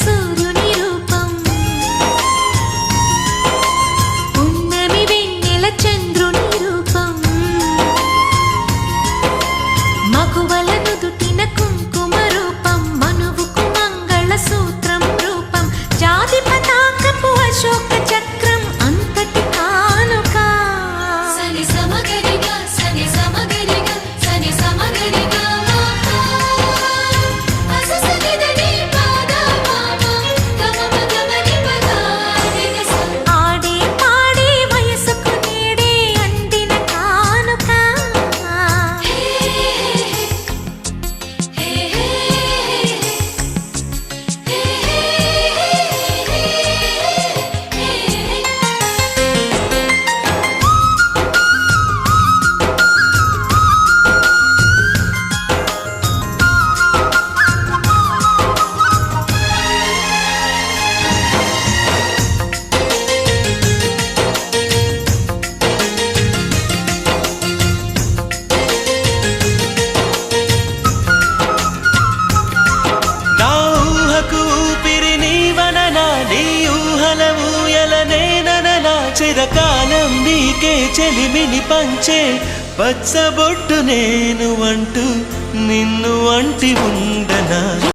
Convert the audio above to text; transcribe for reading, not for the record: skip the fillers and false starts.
సూర్యుని రూపం, పున్నమి వెన్నెల చంద్రుని రూపం, మగువల నుదుటిన కుంకుమ రూపం, మనువుకు మంగళ సూత్రం రూపం, జాతి పతాకపు అశోక చక్రం అంతటి కానుక. సని సమగరిగా సని సమగరిగా సని సమగరిగా ఆడే పాడే వయసుకు నేడే అందిన కానుక. నా ఊహకు ఊపిరి నీవననా, నీ ఊహల ఊయల నేనననా, చిరకాలం నీకే చెలిమిని పంచే పచ్చబొట్టు నేను అంటూ నిన్ను అంటి ఉండనా.